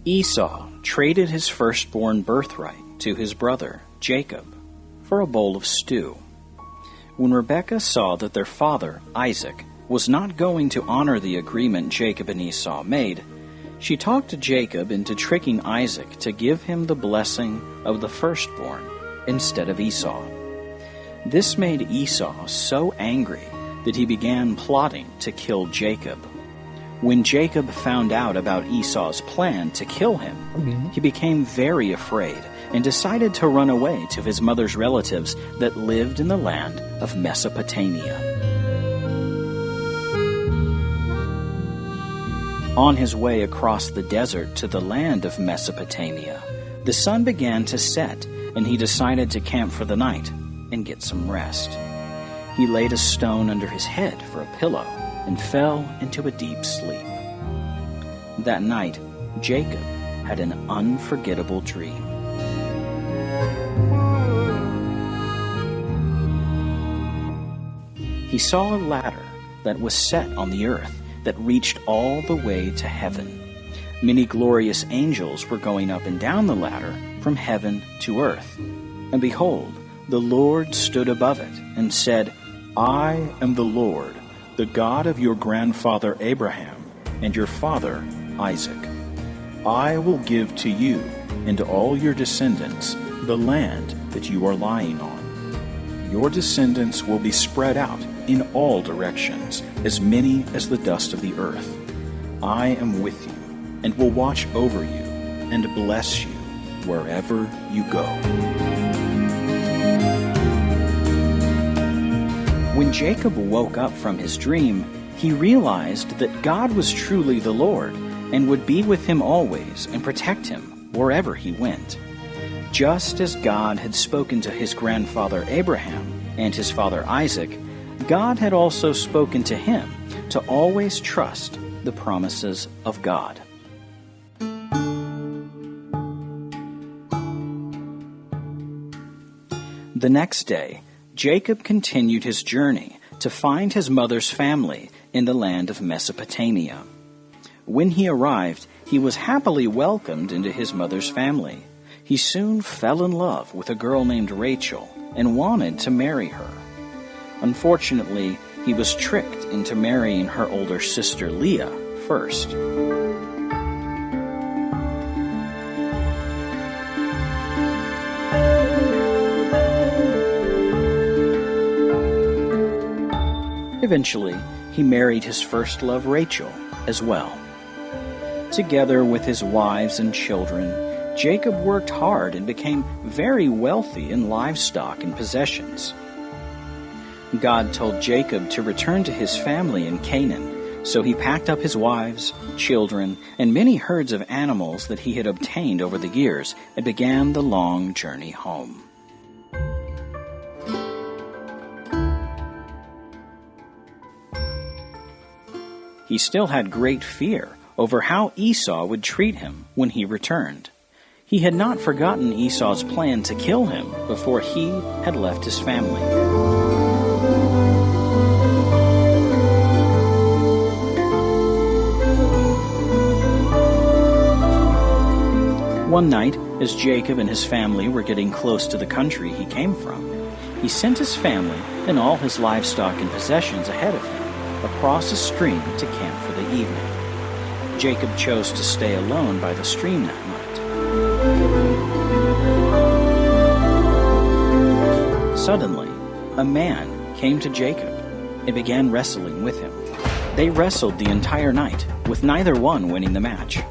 Esau traded his firstborn birthright to his brother, Jacob, for a bowl of stew. When Rebekah saw that their father, Isaac, was not going to honor the agreement Jacob and Esau made, she talked to Jacob into tricking Isaac to give him the blessing of the firstborn instead of Esau. This made Esau so angry that he began plotting to kill Jacob. When Jacob found out about Esau's plan to kill him, he became very afraid and decided to run away to his mother's relatives that lived in the land of Mesopotamia. On his way across the desert to the land of Mesopotamia, the sun began to set, and he decided to camp for the night and get some rest. He laid a stone under his head for a pillow and fell into a deep sleep. That night, Jacob had an unforgettable dream. He saw a ladder that was set on the earth that reached all the way to heaven. Many glorious angels were going up and down the ladder from heaven to earth. And behold, the Lord stood above it and said, "I am the Lord, the God of your grandfather Abraham and your father Isaac. I will give to you and to all your descendants the land that you are lying on. Your descendants will be spread out in all directions, as many as the dust of the earth. I am with you and will watch over you and bless you wherever you go." When Jacob woke up from his dream, he realized that God was truly the Lord and would be with him always and protect him wherever he went. Just as God had spoken to his grandfather Abraham and his father Isaac, God had also spoken to him to always trust the promises of God. The next day, Jacob continued his journey to find his mother's family in the land of Mesopotamia. When he arrived, he was happily welcomed into his mother's family. He soon fell in love with a girl named Rachel and wanted to marry her. Unfortunately, he was tricked into marrying her older sister Leah first. Eventually, he married his first love, Rachel, as well. Together with his wives and children, Jacob worked hard and became very wealthy in livestock and possessions. God told Jacob to return to his family in Canaan, so he packed up his wives, children, and many herds of animals that he had obtained over the years and began the long journey home. He still had great fear over how Esau would treat him when he returned. He had not forgotten Esau's plan to kill him before he had left his family. One night, as Jacob and his family were getting close to the country he came from, he sent his family and all his livestock and possessions ahead of him across a stream to camp for the evening. Jacob chose to stay alone by the stream that night. Suddenly, a man came to Jacob and began wrestling with him. They wrestled the entire night, with neither one winning the match.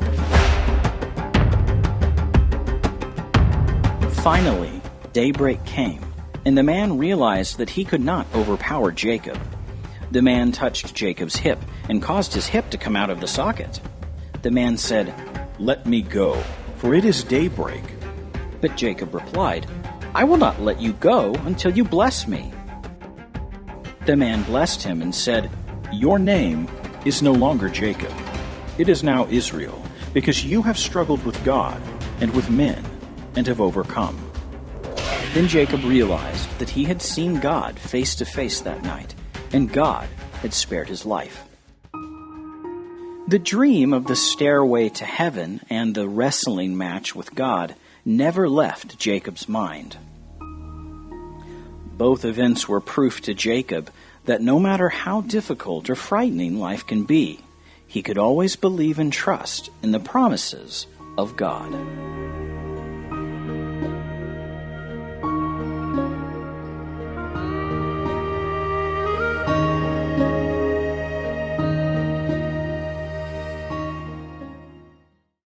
Finally, daybreak came, and the man realized that he could not overpower Jacob. The man touched Jacob's hip and caused his hip to come out of the socket. The man said, "Let me go, for it is daybreak." But Jacob replied, "I will not let you go until you bless me." The man blessed him and said, "Your name is no longer Jacob. It is now Israel, because you have struggled with God and with men and have overcome." Then Jacob realized that he had seen God face to face that night, and God had spared his life. The dream of the stairway to heaven and the wrestling match with God never left Jacob's mind. Both events were proof to Jacob that no matter how difficult or frightening life can be, he could always believe and trust in the promises of God.